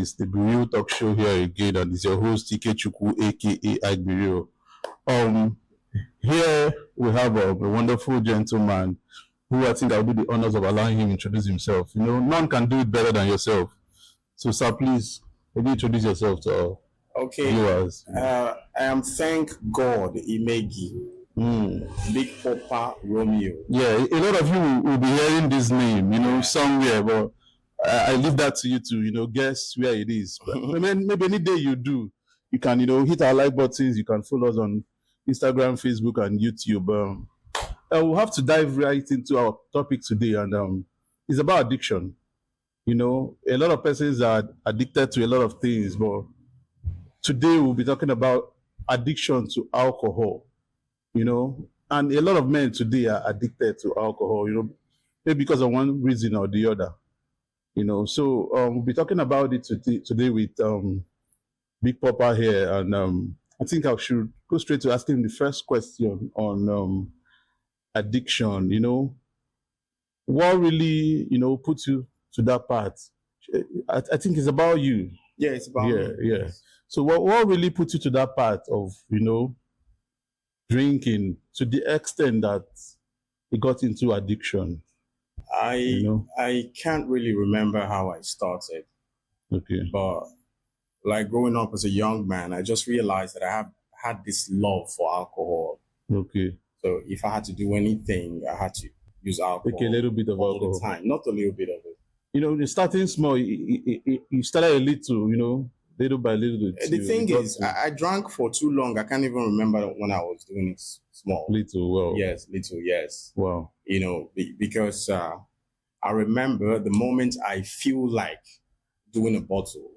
It's the Real Talk Show here again, and it's your host Ikechukwu, aka Agbirio. Here we have a wonderful gentleman who I think I'll do the honors of allowing him introduce himself. You know, none can do it better than yourself. So, sir, please, maybe introduce yourself to our viewers. I am Thank God Imegi. Big Papa Romeo. Yeah, a lot of you will be hearing this name, you know, somewhere, but I leave that to you to, you know, guess where it is. But maybe any day you do, you can, you know, hit our like buttons. You can follow us on Instagram, Facebook, and YouTube. We'll have to dive right into our topic today, and it's about addiction. You know, a lot of persons are addicted to a lot of things, but today we'll be talking about addiction to alcohol. You know, and a lot of men today are addicted to alcohol, you know, maybe because of one reason or the other, you know. So we'll be talking about it today with Big Papa here, and I think I should go straight to asking the first question on addiction. You know, what really, you know, puts you to that part? I think it's about you. Yeah, it's about me. Yeah. So what really puts you to that part of, you know, drinking to the extent that it got into addiction? I can't really remember how I started. Okay. But like growing up as a young man, I just realized that I have had this love for alcohol. Okay. So if I had to do anything, I had to use alcohol. Take a little bit of all alcohol. the time, not a little bit of it. You know, starting small, you started a little, you know, little by little. The thing is, I drank for too long. I can't even remember when I was doing it small. Little, wow. Yes, little, yes. Wow. You know, because I remember the moment I feel like doing a bottle,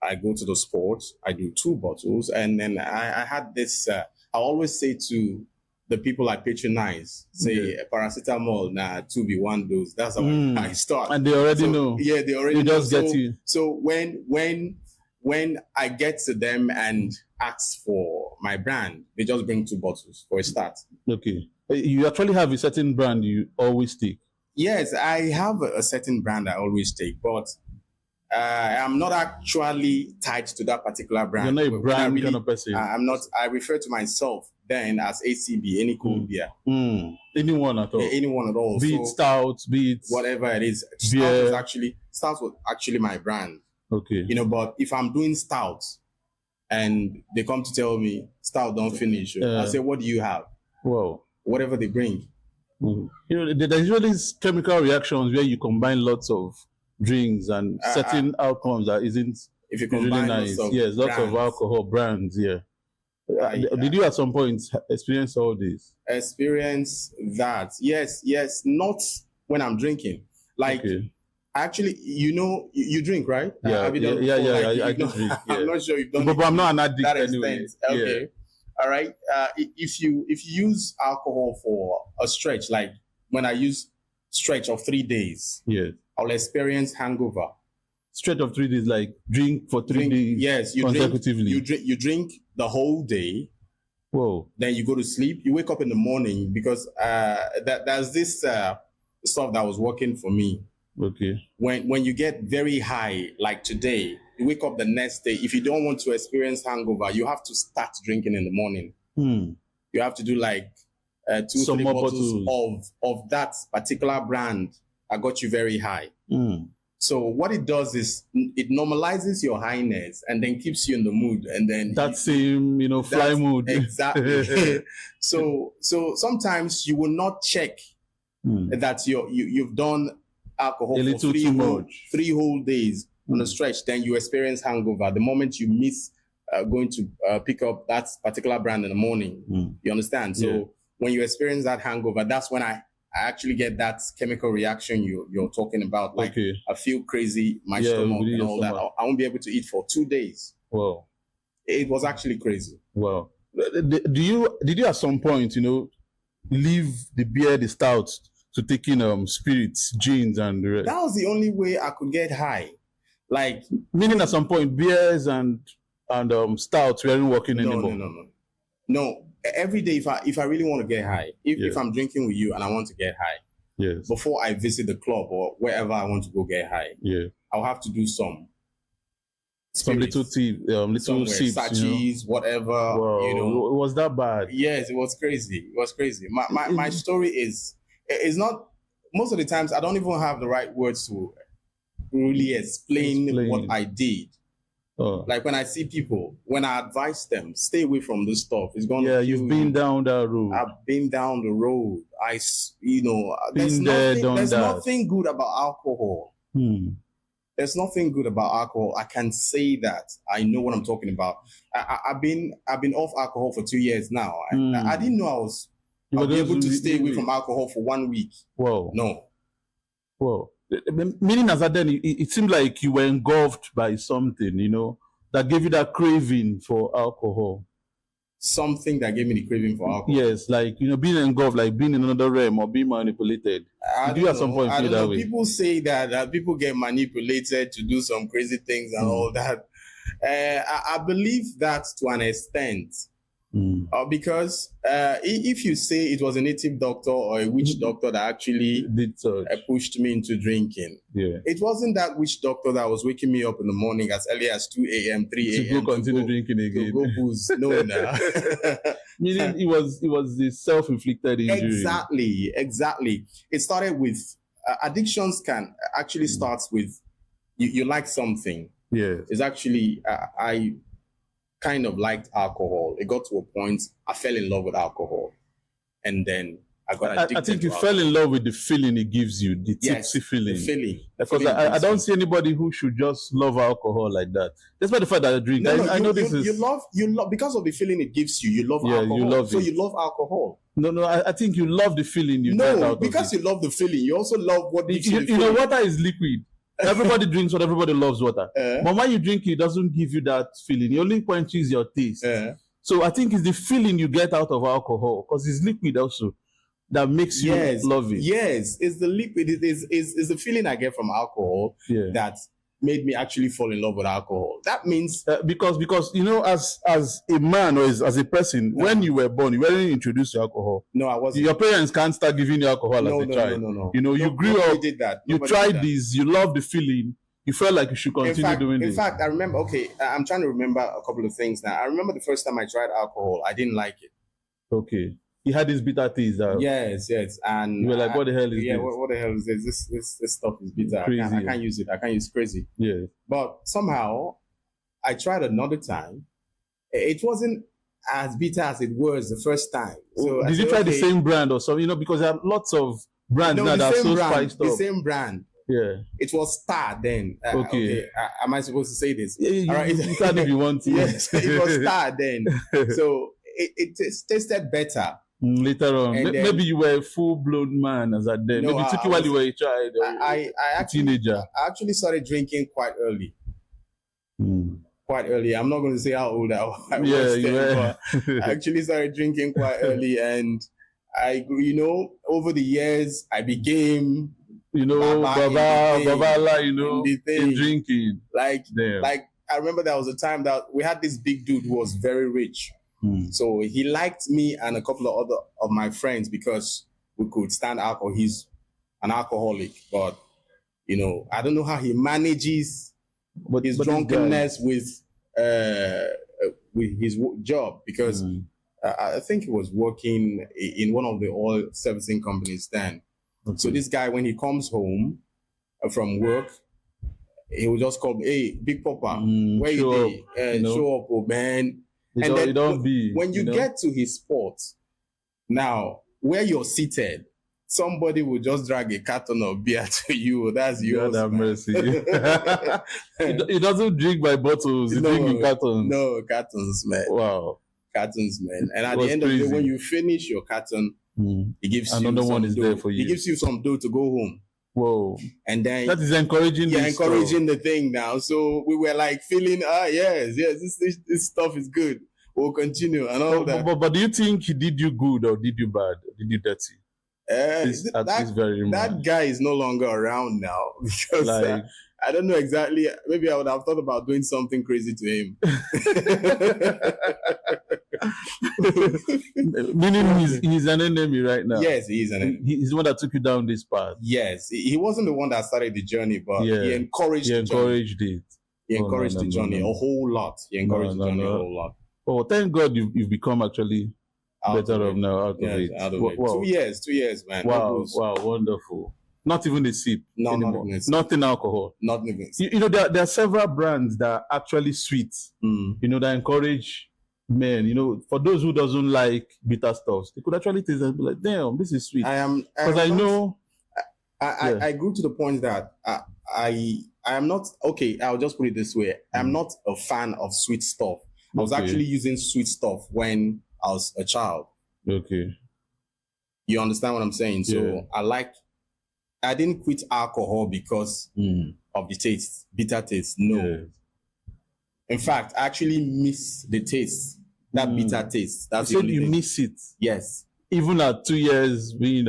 I go to the sports, I do 2 bottles, and then I had this, I always say to the people I patronize, say paracetamol, 2 be 1 dose. That's how I start. And they already know. Yeah, they already know. Just get you. So when I get to them and ask for my brand, they just bring 2 bottles for a start. Okay. You actually have a certain brand you always take? Yes, I have a certain brand I always take, but I'm not actually tied to that particular brand. You're not a brand kind of person? I'm not. I refer to myself then as ACB, any cold beer. Anyone at all? Yeah, anyone at all. Be it stout, be it... whatever it is. Beer. Stout was actually my brand. Okay. You know, but if I'm doing stout and they come to tell me stout don't finish, I say, what do you have? Wow. Whatever they bring. You know, there's usually chemical reactions where you combine lots of drinks and certain outcomes that isn't if you combine nice. Lots of alcohol brands. Yeah. Did you at some point experience all this? Experience that? Yes. Not when I'm drinking. Like. Okay. Actually, you know, you drink, right? Yeah, have you done I do drink. Yeah. I'm not sure you've done it. But I'm not an addict anyway. Okay. Yeah. All right. If you use alcohol for a stretch, like when I use stretch of 3 days, I'll experience hangover. Stretch of 3 days, like drink for 3 days. Yes, consecutively. You drink the whole day. Whoa. Then you go to sleep. You wake up in the morning because there's this stuff that was working for me. Okay. When you get very high, like today, you wake up the next day. If you don't want to experience hangover, you have to start drinking in the morning. You have to do like 2-3 bottles of that particular brand that got you very high. So what it does is it normalizes your highness and then keeps you in the mood. And then that same, you know, fly mood. Exactly. So sometimes you will not check that you've done alcohol for 3 whole days on a stretch, then you experience hangover. The moment you miss going to pick up that particular brand in the morning, you understand? So when you experience that hangover, that's when I actually get that chemical reaction you're talking about. Like I feel crazy, my stomach and all that. I won't be able to eat for 2 days. Wow. It was actually crazy. Wow. Did you at some point, you know, leave the beer, the stout, to taking spirits, gins, and the rest? That was the only way I could get high. Like, meaning at some point beers and stouts weren't working anymore. No. Every day, if I really want to get high, if I'm drinking with you and I want to get high, before I visit the club or wherever I want to go get high, I'll have to do some Some little somewhere, sips, sachets, whatever. Wow. It was that bad? Yes, it was crazy. It was crazy. My story is not. Most of the times, I don't even have the right words to really explain what I did. Oh. Like when I see people, when I advise them, stay away from this stuff. It's going to Yeah, you've been down that road. I've been down the road. There's nothing good about alcohol. There's nothing good about alcohol. I can say that. I know what I'm talking about. I've been off alcohol for 2 years now. I didn't know I'll be able to stay away from alcohol for 1 week. Whoa. No. Whoa. Meaning as then it seemed like you were engulfed by something, that gave you that craving for alcohol. Something that gave me the craving for alcohol. Yes, like being engulfed, like being in another realm or being manipulated. Did you at some point feel that way? People say that people get manipulated to do some crazy things and all that. I believe that to an extent. Because if you say it was a native doctor or a witch doctor that actually pushed me into drinking, it wasn't that witch doctor that was waking me up in the morning as early as 2 a.m., 3 a.m. to go continue drinking again. To go booze. No, no. Meaning it was the self-inflicted injury. Exactly. It started with addictions can actually start with you like something. Yeah. It's actually I kind of liked alcohol. It got to a point I fell in love with alcohol, and then I got addicted. I think you alcohol. fell in love with the feeling it gives you, the tipsy feeling. The feeling. Because I don't see anybody who should just love alcohol like that. Despite the fact that I drink. I know this is... You love because of the feeling it gives you. You love alcohol. You love so it. you love alcohol. No, I think you love the feeling you get out of it. No, because you love the feeling. You also love what gives you the feeling. feeling. Water is liquid. Everybody drinks water. Everybody loves water. But when you drink it doesn't give you that feeling. It only quenches your taste. So I think it's the feeling you get out of alcohol, because it's liquid also, that makes you love it. Yes, it's the liquid. It's the feeling I get from alcohol that made me actually fall in love with alcohol. That means because as a man or as a person, when you were born, you weren't introduced to alcohol. No, I wasn't. Your parents can't start giving you alcohol as a child. No. You grew up. Did that. You tried this. You loved the feeling. You felt like you should continue doing this. In fact, I remember. Okay, I'm trying to remember a couple of things now. I remember the first time I tried alcohol. I didn't like it. Okay. He had this bitter taste. Yes, and you were like, "What the hell is this? What the hell is this? This stuff is bitter. I can't use it. I can't use crazy." Yeah. But somehow, I tried another time. It wasn't as bitter as it was the first time. So did you try the same brand or something? Because there are lots of brands now that are so spiced up. The same brand. Yeah. It was Star then. Okay. Am I supposed to say this? Yeah, all right. You can if you want to. Yes, it was Star then. So it tasted better. Later on, maybe you were a full-blown man as at then. Maybe it took you while you were a child, a teenager. I actually started drinking quite early. Quite early. I'm not going to say how old I was then, but I actually started drinking quite early, and I grew. Over the years, I became, Baba, in drinking. Like I remember there was a time that we had this big dude who was very rich. So he liked me and a couple of other of my friends because we could stand alcohol. He's an alcoholic, but I don't know how he manages his drunkenness with his job, because I think he was working in one of the oil servicing companies then. Okay. So this guy, when he comes home from work, he will just call me, "Hey, Big Papa, where you dey? Show up, oh man." And then when you get to his spot, now where you're seated, somebody will just drag a carton of beer to you. That's yours. God have mercy. He doesn't drink by bottles. He drinks in cartons. No, cartons, man. Wow. Cartons, man. And at the end of the day, when you finish your carton, he gives you another one is dough. there for you. He gives you some dough to go home. Whoa. And then that is encouraging. Yeah, encouraging the thing now. So we were like feeling, yes, this stuff is good. We'll continue and all that. But do you think he did you good or did you bad? Or did you dirty? That guy is no longer around now, because I don't know exactly. Maybe I would have thought about doing something crazy to him. Meaning he's an enemy right now. Yes, he is an enemy. He's the one that took you down this path. Yes, he wasn't the one that started the journey, but he encouraged it. He encouraged the journey a whole lot. He encouraged the journey a whole lot. Oh, thank God you've become actually better off now, out of it. Wow. 2 years, man. Wow, wonderful. Not even a sip. No, nothing alcohol. Not even. You know, there are several brands that are actually sweet. You know, that encourage men. You know, for those who doesn't like bitter stuffs, they could actually taste and be like, "Damn, this is sweet." Because I know. I grew to the point that I am not okay. I'll just put it this way: I'm not a fan of sweet stuff. I was actually using sweet stuff when I was a child. Okay. You understand what I'm saying? So I didn't quit alcohol because of the taste, bitter taste. No. Yeah. In fact, I actually miss the taste, that bitter taste. That's so you miss it? Yes. Even at 2 years being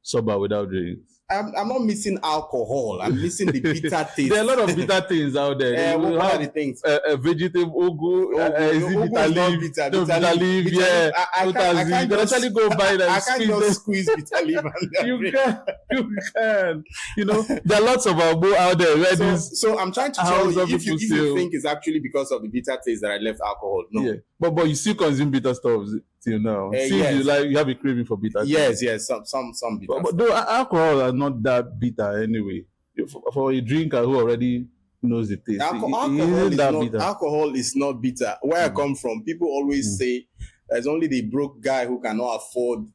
sober without drinks? I'm not missing alcohol. I'm missing the bitter taste. There are a lot of bitter things out there. What are the things? Vegetable ugu, bitter leaf, yeah. I can't actually go buy that. I can't just squeeze bitter leaf. You can. You know, there are lots of agbo out there. So I'm trying to tell you, if you think it's actually because of the bitter taste that I left alcohol, no. Yeah. But you still consume bitter stuff till now. Yes. You have a craving for bitter. Yes, some bitter. But though alcohol are not that bitter anyway. For a drinker who already knows the taste, alcohol is not bitter. Where I come from, people always say there's only the broke guy who cannot afford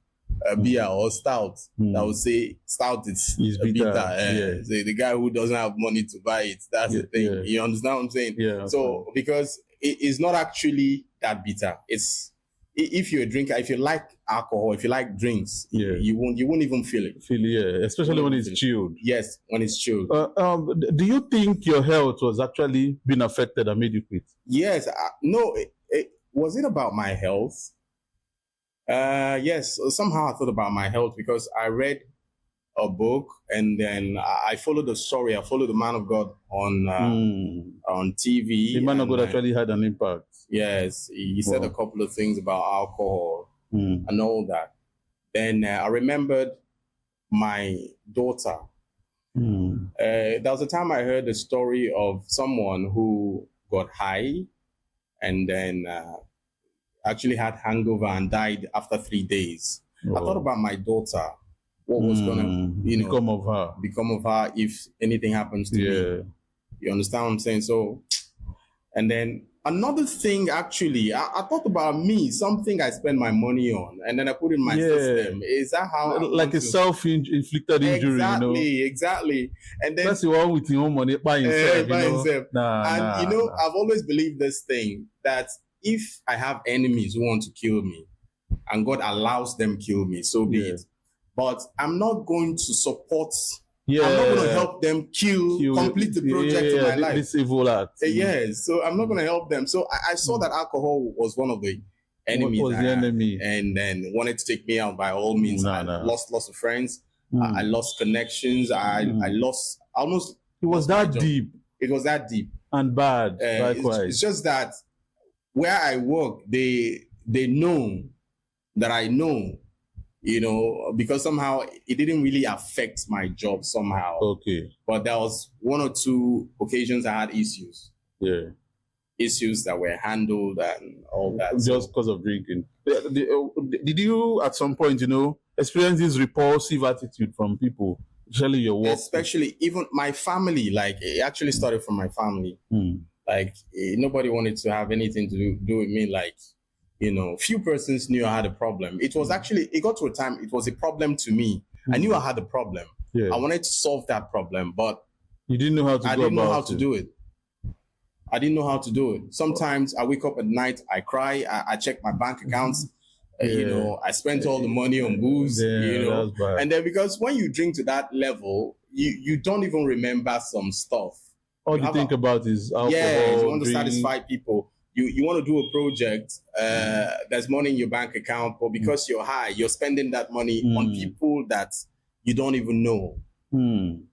a beer or stout that will say stout is bitter. The guy who doesn't have money to buy it. That's the thing. Yeah. You understand what I'm saying? Yeah. So because it's not actually that bitter. It's if you're a drinker, if you like alcohol, if you like drinks, you won't even feel it. Especially when it's chilled. Yes, when it's chilled. Do you think your health was actually being affected and made you quit? Yes. No. Was it about my health? Yes. Somehow I thought about my health because I read a book and then I followed the story. I followed the man of God on TV. The man of God actually had an impact. Yes, he said a couple of things about alcohol and all that. Then I remembered my daughter. There was a time I heard the story of someone who got high and then actually had hangover and died after 3 days. I thought about my daughter. What was gonna, become of her if anything happens to me? You understand what I'm saying? So, and then another thing, actually, I thought about me, something I spend my money on, and then I put in my system. Is that how? Like a self-inflicted injury, Exactly. And then that's the one with your own money by himself. I've always believed this thing that if I have enemies who want to kill me, and God allows them kill me, so be it. But I'm not going to support. I'm not going to help them complete the project in my life. This evil act. Yes, so I'm not going to help them. So I saw that alcohol was one of the enemies. What was the enemy? And then wanted to take me out by all means. I lost lots of friends. I lost connections. I lost almost. It was that deep. It was that deep. And bad, likewise. It's just that where I work, they know that I know. Because somehow it didn't really affect my job somehow. Okay. But there was 1 or 2 occasions I had issues. Yeah. Issues that were handled and all that. Just because of drinking. Did you, at some point, experience this repulsive attitude from people, especially your work? Especially even my family. Like, it actually started from my family. Like, nobody wanted to have anything to do with me. Like, few persons knew I had a problem. It got to a time, it was a problem to me. I knew I had a problem. Yeah. I wanted to solve that problem, but you didn't know how to I didn't know how to do it. I didn't know how to do it. Sometimes I wake up at night, I cry, I check my bank accounts, I spent all the money on booze, and then because when you drink to that level, you don't even remember some stuff. All you think about is alcohol. Yeah, you want to satisfy people. You want to do a project, there's money in your bank account, but because you're high, you're spending that money on people that you don't even know. And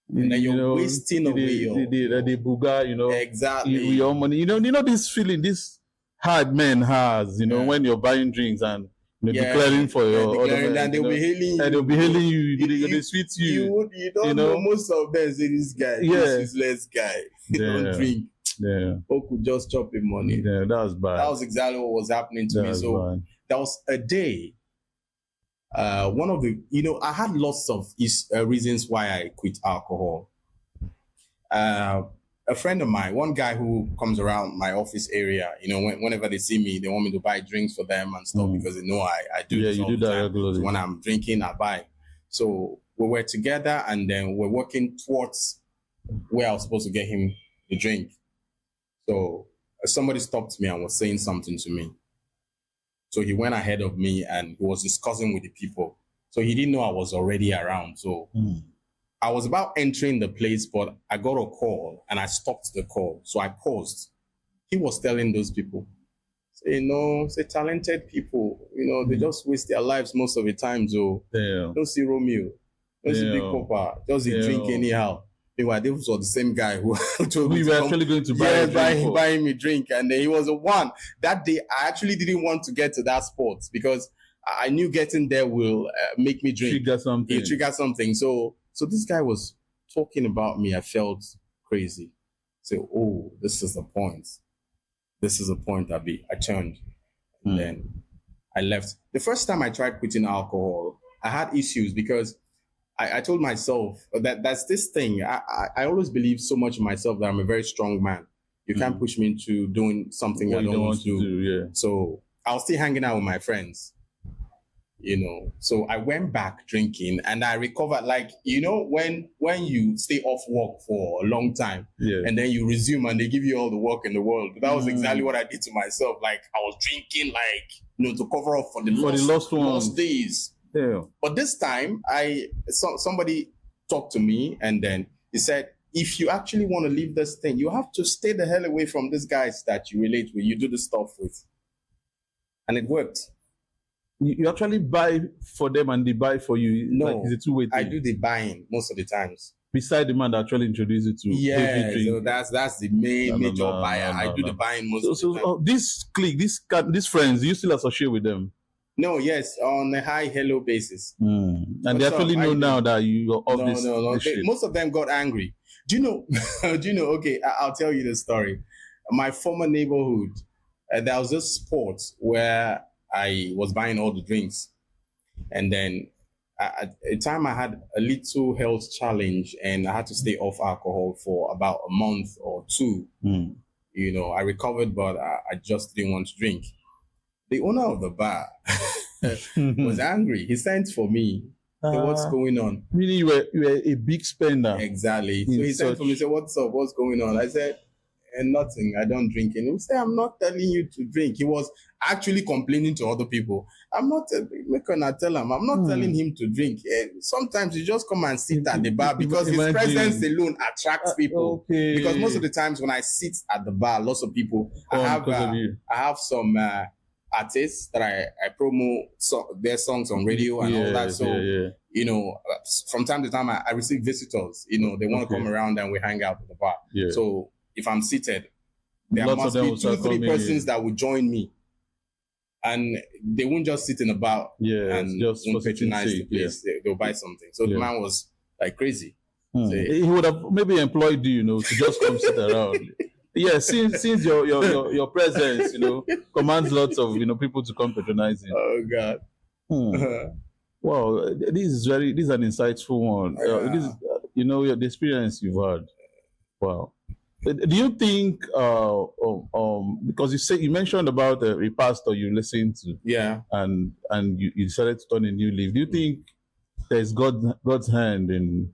then you're wasting away the buga, exactly. Your money. This feeling, this hard man has, when you're buying drinks and declaring for your declaring, and they'll be hailing you. And they'll be hailing you. They sweet you. You don't know most of them say this guy, this useless guy. He don't drink. Yeah. Or could just chop him money. Yeah, that was bad. That was exactly what was happening to me. So bad. That was a day. One of the, I had lots of reasons why I quit alcohol. A friend of mine, one guy who comes around my office area, whenever they see me, they want me to buy drinks for them and stuff because they know I do this all the time. Regularly. So when I'm drinking, I buy. So we were together and then we're working towards where I was supposed to get him the drink. So somebody stopped me and was saying something to me. So he went ahead of me and he was discussing with the people. So he didn't know I was already around. So I was about entering the place, but I got a call and I stopped the call. So I paused. He was telling those people, say talented people, they just waste their lives most of the time. So don't see Romeo, don't see Big Papa, just drink anyhow. Meanwhile, this was the same guy who told me we were actually going to buy him a drink. And he was the one. That day, I actually didn't want to get to that spot because I knew getting there will make me drink. Trigger something. So this guy was talking about me. I felt crazy. So, this is the point. This is the point, Abi. I turned. And then I left. The first time I tried quitting alcohol, I had issues because I told myself that's this thing. I always believe so much in myself that I'm a very strong man. You can't push me into doing something I don't want to do. Yeah. So I was still hanging out with my friends. So I went back drinking and I recovered. Like, when you stay off work for a long time and then you resume and they give you all the work in the world. That was exactly what I did to myself. Like, I was drinking, to cover up for the lost days. Yeah. But this time, somebody talked to me and then he said, if you actually want to leave this thing, you have to stay the hell away from these guys that you relate with, you do the stuff with. And it worked. You actually buy for them and they buy for you? No, it's a two-way thing. I do the buying most of the times. Beside the man that actually introduced you to so that's the major buyer. I do the buying most of the time. This clique, these friends, do you still associate with them? No, yes, on a hello basis. And they actually know now that you are off this. No. Most of them got angry. Do you know? Okay, I'll tell you the story. My former neighborhood, there was this spot where I was buying all the drinks. And then at a time I had a little health challenge and I had to stay off alcohol for about a month or two. I recovered, but I just didn't want to drink. The owner of the bar was angry. He sent for me. So what's going on? Meaning you were a big spender. Exactly. So he sent for me, said, what's up? What's going on? I said, nothing. I don't drink. And he said, I'm not telling you to drink. He was actually complaining to other people. I'm not telling him to drink. Sometimes you just come and sit at the bar because his presence alone attracts people. Okay. Because most of the times when I sit at the bar, lots of people, I have some artists that I promote their songs on radio and all that. So, from time to time, I receive visitors. They want to come around and we hang out at the bar. Yeah. So if I'm seated, there must be 2-3 persons that will join me. And they won't just sit in the bar and just patronize the place. They'll buy something. So the man was like crazy. He would have maybe employed you, to just come sit around. Yeah, since your presence, commands lots of people to come patronize you. Oh God. Wow, this is an insightful one. This is, the experience you've had. Wow. Do you think because you mentioned about a pastor you listened to, and you decided to turn a new leaf? Do you think there's God's hand in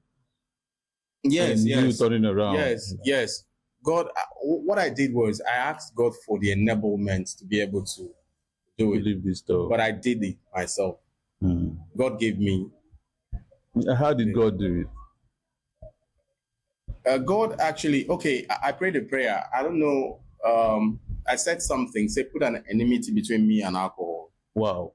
you turning around? Yes. God, what I did was I asked God for the enablement to be able to do it. Leave this stuff. But I did it myself. God gave me. How did God do it? God actually, I prayed a prayer. I don't know. I said something, put an enmity between me and alcohol. Wow.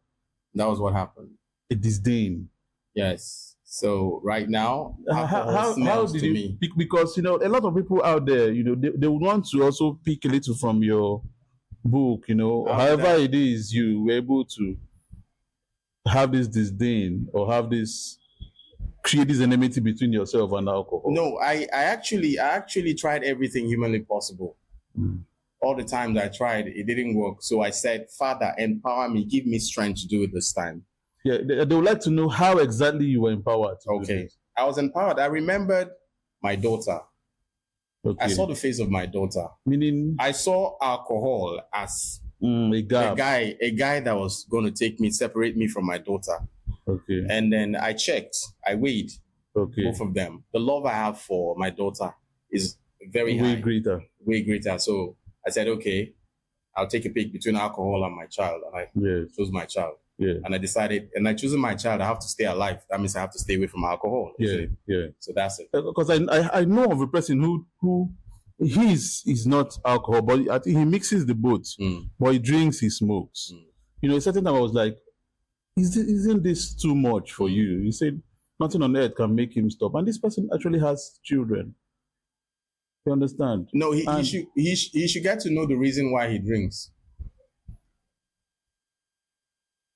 That was what happened. A disdain. Yes. So right now, how did you pick? Because, a lot of people out there, they would want to also pick a little from your book, however it is you were able to have this disdain or have this create this enmity between yourself and alcohol? No, I actually tried everything humanly possible. All the times I tried, it didn't work. So I said, Father, empower me, give me strength to do it this time. Yeah, they would like to know how exactly you were empowered. Okay, I was empowered. I remembered my daughter. Okay. I saw the face of my daughter. Meaning, I saw alcohol as a guy that was going to separate me from my daughter. Okay. And then I checked, I weighed both of them. The love I have for my daughter is very high. Way greater. So I said, okay, I'll take a pick between alcohol and my child. And I chose my child. Yeah. And I decided, and I choosing my child, I have to stay alive. That means I have to stay away from alcohol. Yeah. So that's it. Because I know of a person who he's not alcohol, but I think he mixes the both. But he drinks, he smokes. You know, a certain time I was like, isn't this too much for you? He said, nothing on earth can make him stop. And this person actually has children. You understand? No, he should get to know the reason why he drinks.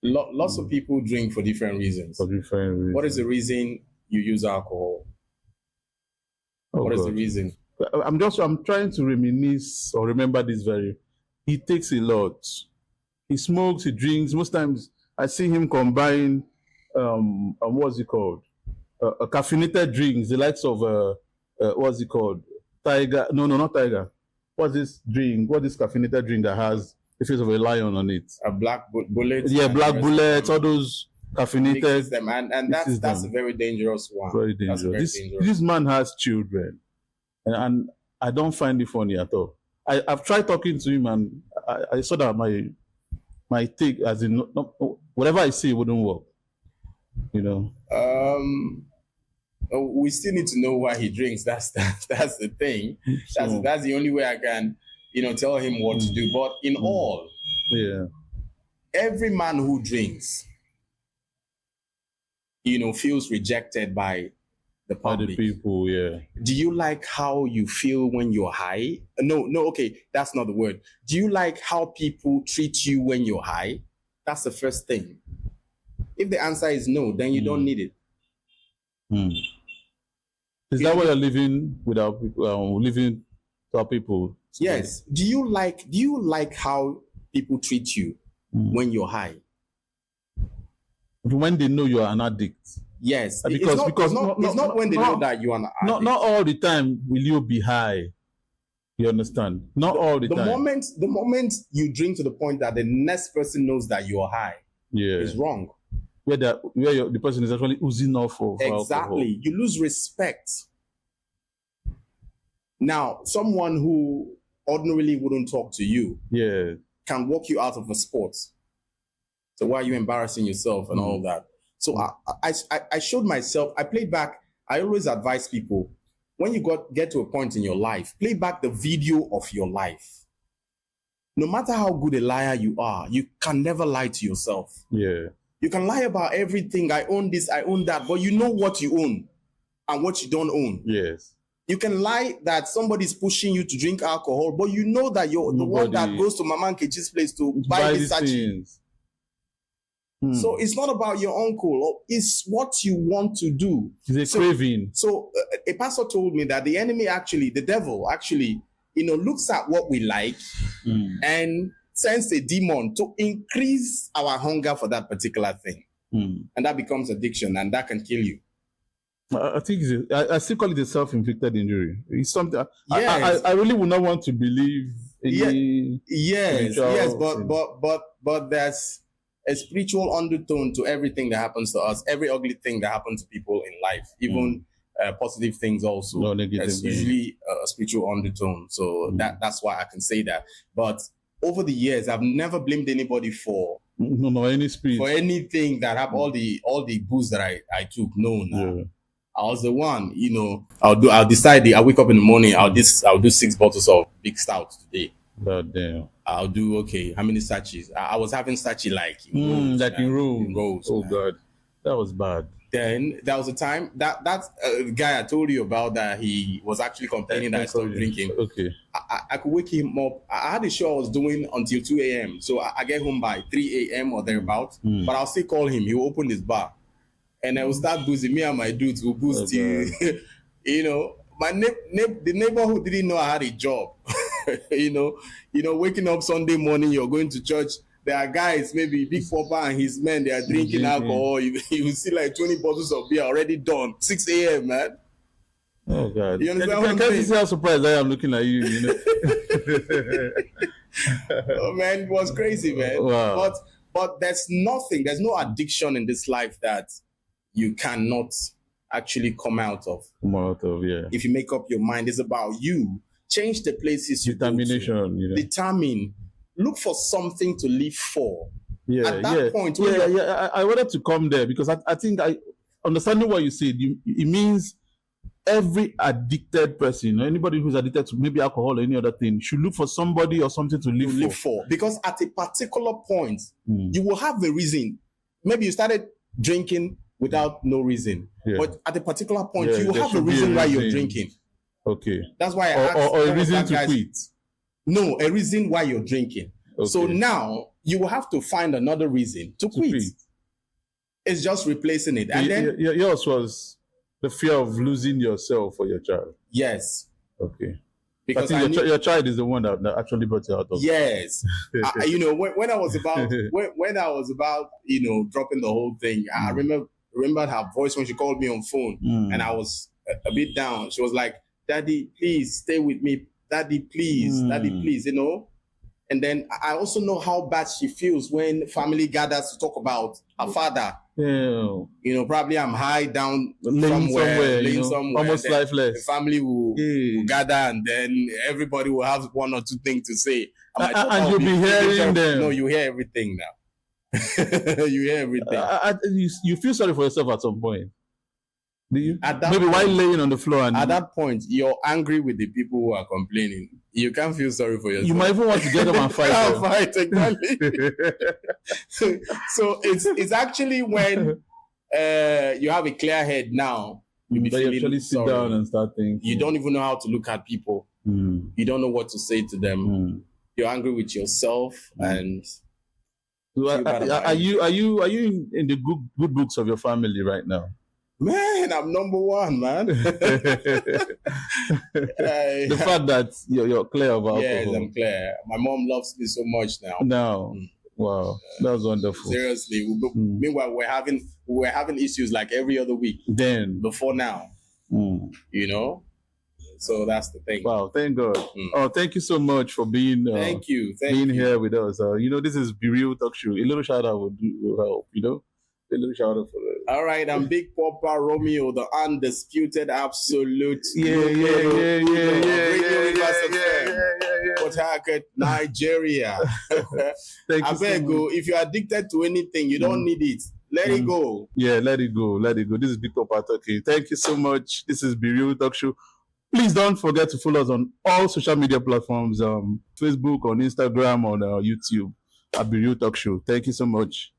Lots of people drink for different reasons. What is the reason you use alcohol? What is the reason? I'm trying to reminisce or remember this he takes a lot. He smokes, he drinks. Most times I see him combine what's it called? Caffeinated drinks, the likes of what's it called? Tiger. No, not Tiger. What's this drink? What is caffeinated drink that has the face of a lion on it? A black bullet. Yeah, black bullet, all those caffeinated. Them. And that's a very dangerous one. Very dangerous. This man has children. And I don't find it funny at all. I've tried talking to him and I saw that my take, as in whatever I say wouldn't work. You know. We still need to know why he drinks. That's the thing. That's the only way I can, tell him what to do. But in all, every man who drinks, feels rejected by the public. By the people, yeah. Do you like how you feel when you're high? No, okay, that's not the word. Do you like how people treat you when you're high? That's the first thing. If the answer is no, then you don't need it. Is that why you're living without people, living without people? Yes. Do you like how people treat you when you're high? When they know you are an addict. Yes. Because it's not when they know that you are an addict. Not all the time will you be high. You understand? Not all the time. The moment you drink to the point that the next person knows that you are high, is wrong. Where the person is actually oozing off of exactly alcohol. You lose respect. Now, someone who ordinarily wouldn't talk to you can walk you out of a sport. So why are you embarrassing yourself and all that? So I showed myself, I played back. I always advise people, when you get to a point in your life, play back the video of your life. No matter how good a liar you are, you can never lie to yourself. Yeah. You can lie about everything. I own this, I own that, but you know what you own and what you don't own. Yes. You can lie that somebody's pushing you to drink alcohol, but you know that you're the one that goes to Mama Nkechi's place to buy the sachet. So it's not about your uncle. It's what you want to do. It's a craving. So a pastor told me that the enemy the devil looks at what we like and sends a demon to increase our hunger for that particular thing. And that becomes addiction, and that can kill you. I think I still call it a self-inflicted injury. It's something I really would not want to believe. Yes, but there's a spiritual undertone to everything that happens to us. Every ugly thing that happens to people in life, even positive things also. No negative. There's usually a spiritual undertone. So that's why I can say that. But over the years, I've never blamed anybody for any spirit, for anything that happened. All the booze that I took. No. I was the one, I'll decide, I wake up in the morning, I'll do 6 bottles of big stout today. God damn. I'll do, okay, how many sachets? I was having sachet like in rows. Oh, God. That was bad. Then there was a time that guy I told you about that he was actually complaining that I stopped drinking. Okay. I could wake him up. I had a show I was doing until 2 a.m. So I get home by 3 a.m. or thereabout. But I'll still call him. He will open his bar. And I will start boozing. Me and my dudes will booze till, you know, the neighbor who didn't know I had a job. you know, waking up Sunday morning, you're going to church. There are guys, maybe Big Papa and his men, they are drinking alcohol. You will see like 20 bottles of beer already done. 6 a.m., man. Oh, God. You understand Can't you see how surprised I am looking at you, you know? Oh, man, it was crazy, man. Wow. But there's no addiction in this life that you cannot actually come out of. Yeah. If you make up your mind, it's about you. Change the places you Determination, go to. you know. Determine. Look for something to live for. Yeah, At that point, I wanted to come there because I think understanding what you said, it means every addicted person, anybody who's addicted to maybe alcohol or any other thing, should look for somebody or something to live for. Because at a particular point, you will have a reason. Maybe you started drinking without no reason, but at a particular point, you will have a reason why you're drinking. Okay. That's why I asked or a reason to quit. No, a reason why you're drinking. Okay. So now you will have to find another reason to quit. It's just replacing it. And then yours was the fear of losing yourself or your child. Yes. Okay. Because your child is the one that actually brought you out of. Yes. You know, when I was about you know, dropping the whole thing, I remembered her voice when she called me on phone, and I was a bit down. She was like, "Daddy, please stay with me. Daddy, please, you know." And then I also know how bad she feels when family gathers to talk about her father. Yeah. You know, probably I'm high down laying somewhere, almost lifeless. The family will gather, and then everybody will have one or two things to say. And you'll be hearing them. No, you hear everything now. You hear everything. You feel sorry for yourself at some point. Do you? Maybe while laying on the floor. At that point, you're angry with the people who are complaining. You can't feel sorry for yourself. You might even want to get them and fight. Fight, exactly. So it's actually when you have a clear head now. You actually sit down and start thinking. You don't even know how to look at people. You don't know what to say to them. You're angry with yourself and. Are you in the good books of your family right now? Man, I'm number one, man. The fact that you're clear about yes, I'm clear. My mom loves me so much now. Now, wow, that's wonderful. Seriously, meanwhile we're having issues like every other week. Then before now, you know. So that's the thing. Wow, thank God. Oh, thank you so much for being. Thank you. Here with us. You know, this is Be Real Talk Show. A little shout out will help. You know. A little shout out for that. All right, I'm Big Papa Romeo, the undisputed, absolute. Port Harcourt, Nigeria. I beg you, if you're addicted to anything, you don't need it. Let it go. Yeah, let it go. Let it go. This is Big Papa talking. Thank you so much. This is Be Real Talk Show. Please don't forget to follow us on all social media platforms, Facebook, on Instagram, on YouTube, at Be Real Talk Show. Thank you so much.